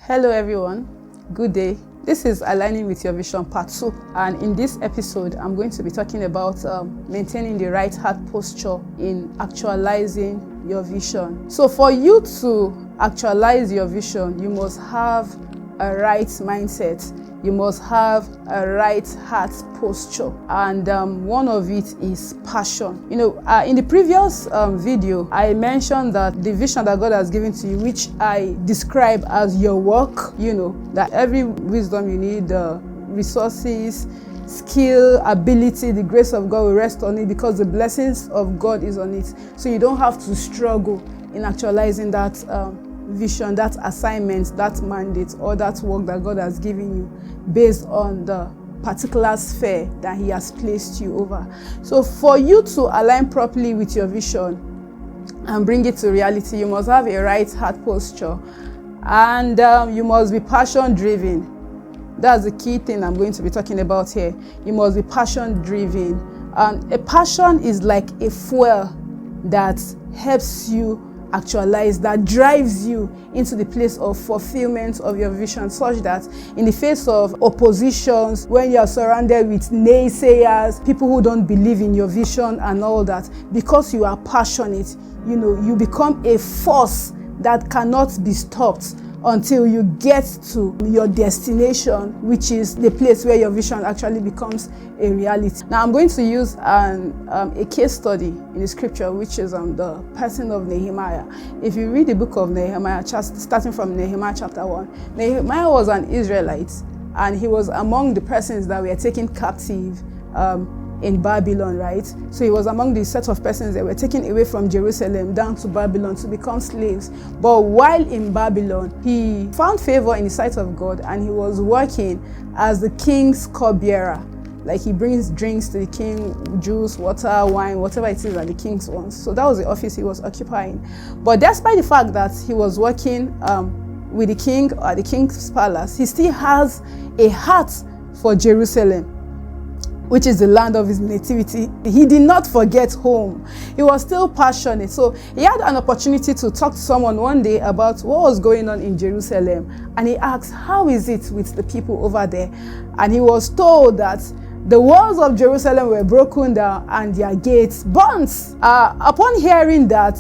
Hello everyone, good day. This is Aligning with Your Vision Part 2, and in this episode I'm going to be talking about maintaining the right heart posture in actualizing your vision. So for you to actualize your vision, you must have a right mindset. You must have a right heart posture, and one of it is passion. In the previous video, I mentioned that the vision that God has given to you, which I describe as your work, that every wisdom you need, resources, skill, ability, the grace of God will rest on it because the blessings of God is on it. So you don't have to struggle in actualizing that vision, that assignment, that mandate, or that work that God has given you based on the particular sphere that He has placed you over. So for you to align properly with your vision and bring it to reality, you must have a right heart posture, and you must be passion driven. That's the key thing I'm going to be talking about here. You must be passion driven. A passion is like a fuel that helps you actualize, that drives you into the place of fulfillment of your vision, such that in the face of oppositions, when you are surrounded with naysayers, people who don't believe in your vision and all that, because you are passionate, you become a force that cannot be stopped until you get to your destination, which is the place where your vision actually becomes a reality. Now I'm going to use a case study in the scripture, which is the person of Nehemiah. If you read the book of Nehemiah, starting from Nehemiah chapter 1, Nehemiah was an Israelite, and he was among the persons that were taken captive in Babylon, right? So he was among the set of persons that were taken away from Jerusalem down to Babylon to become slaves. But while in Babylon, he found favor in the sight of God, and he was working as the king's cupbearer. Like, he brings drinks to the king, juice, water, wine, whatever it is that the king wants. So that was the office he was occupying. But despite the fact that he was working with the king at the king's palace, he still has a heart for Jerusalem, which is the land of his nativity. He did not forget home. He was still passionate. So he had an opportunity to talk to someone one day about what was going on in Jerusalem. And he asked, how is it with the people over there? And he was told that the walls of Jerusalem were broken down and their gates burnt. Upon hearing that,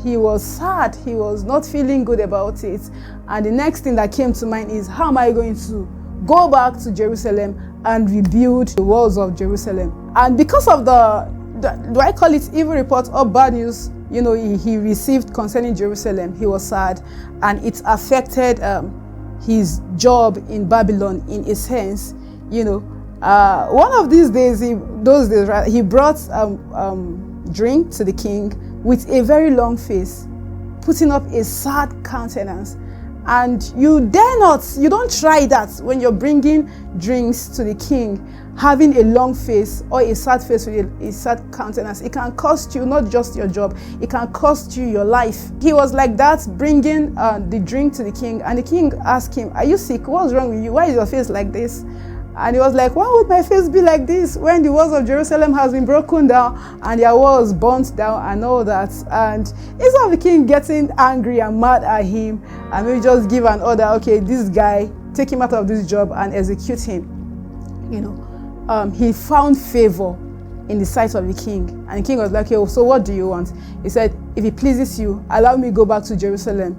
he was sad. He was not feeling good about it. And the next thing that came to mind is, how am I going to go back to Jerusalem and rebuild the walls of Jerusalem? And because of do I call it evil report or bad news, he received concerning Jerusalem, he was sad, and it affected his job in Babylon in a sense. One of these days, he brought drink to the king with a very long face, putting up a sad countenance. And you don't try that when you're bringing drinks to the king, having a long face or a sad face with a sad countenance. It can cost you not just your job, it can cost you your life. He was like that, bringing the drink to the king, and the king asked him, are you sick? What's wrong with you? Why is your face like this? And he was like, why would my face be like this when the walls of Jerusalem has been broken down and their walls burnt down and all that? And instead of the king getting angry and mad at him and maybe just give an order, okay, this guy, take him out of this job and execute him, he found favor in the sight of the king. And the king was like, okay, so what do you want? He said, if it pleases you, allow me go back to Jerusalem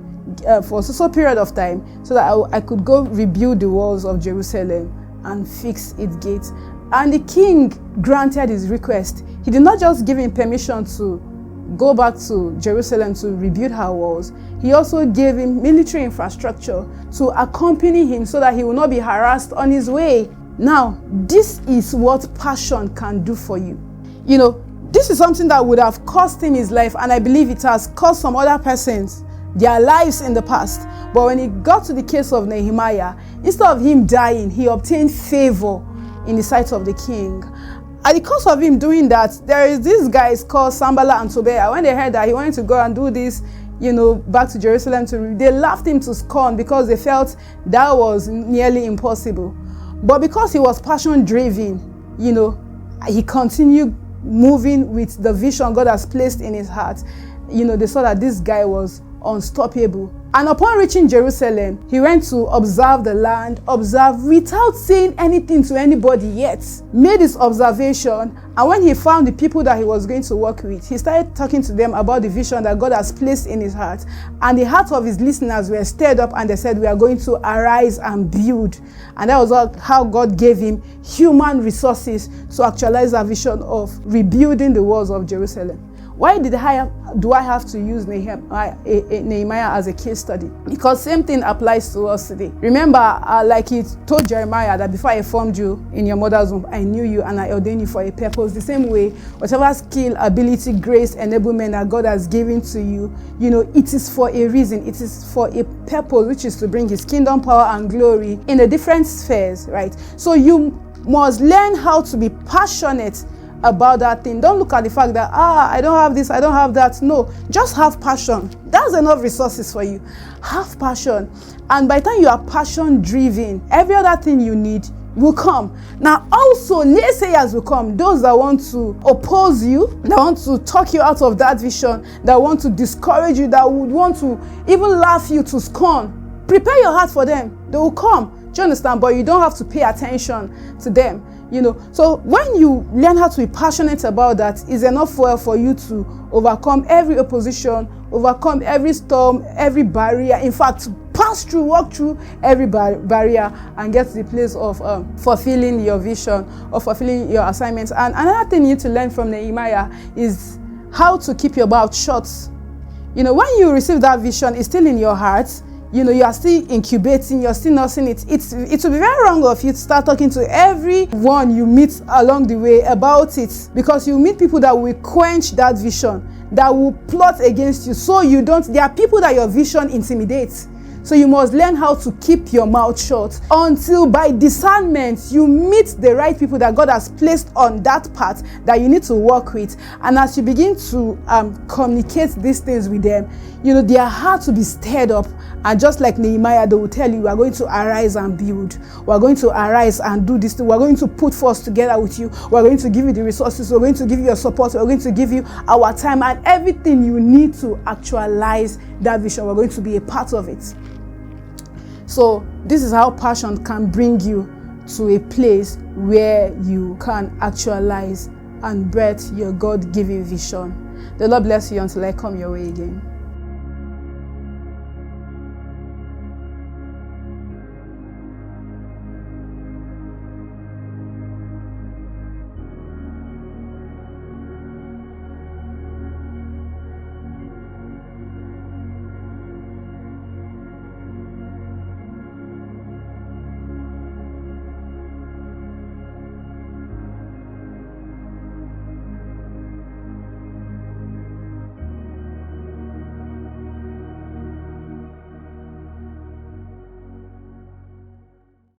for a period of time so that I could go rebuild the walls of Jerusalem and fix its gates. And the king granted his request. He did not just give him permission to go back to Jerusalem to rebuild her walls. He also gave him military infrastructure to accompany him so that he will not be harassed on his way. Now, this is what passion can do for you. This is something that would have cost him his life, and I believe it has cost some other persons their lives in the past. But when it got to the case of Nehemiah, instead of him dying, he obtained favor in the sight of the king. And because of him doing that, there is these guys called Sanballat and Tobiah. When they heard that he wanted to go and do this, back to Jerusalem, they laughed him to scorn because they felt that was nearly impossible. But because he was passion driven, he continued moving with the vision God has placed in his heart. They saw that this guy was unstoppable. And upon reaching Jerusalem, he went to observe the land, observe without saying anything to anybody yet. Made his observation, and when he found the people that he was going to work with, he started talking to them about the vision that God has placed in his heart. And the heart of his listeners were stirred up, and they said, we are going to arise and build. And that was how God gave him human resources to actualize a vision of rebuilding the walls of Jerusalem. Why do I have to use Nehemiah as a case study? Because same thing applies to us today. Remember, like he told Jeremiah that before I formed you in your mother's womb, I knew you and I ordained you for a purpose. The same way, whatever skill, ability, grace, enablement that God has given to you, it is for a reason. It is for a purpose, which is to bring his kingdom, power, and glory in the different spheres, right? So you must learn how to be passionate about that thing. Don't look at the fact that I don't have this, I don't have that. No, just have passion. That's enough resources for you. Have passion, and by the time you are passion driven, every other thing you need will come. Now also, naysayers will come. Those that want to oppose you, that want to talk you out of that vision, that want to discourage you, that would want to even laugh you to scorn. Prepare your heart for them. They will come. Do you understand? But you don't have to pay attention to them. So when you learn how to be passionate about that, it's enough for you to overcome every opposition, overcome every storm, every barrier. In fact, walk through every barrier and get to the place of fulfilling your vision or fulfilling your assignments. And another thing you need to learn from Nehemiah is how to keep your mouth shut. When you receive that vision, it's still in your heart. You are still incubating, you're still nursing it. It will be very wrong of you to start talking to everyone you meet along the way about it, because you meet people that will quench that vision, that will plot against you. So there are people that your vision intimidates. So you must learn how to keep your mouth shut until by discernment you meet the right people that God has placed on that path that you need to work with. And as you begin to communicate these things with them, their heart will be stirred up. And just like Nehemiah, they will tell you, we are going to arise and build. We are going to arise and do this thing. We are going to put force together with you. We are going to give you the resources. We are going to give you your support. We are going to give you our time and everything you need to actualize that vision. We are going to be a part of it. So this is how passion can bring you to a place where you can actualize and birth your God-given vision. The Lord bless you until I come your way again.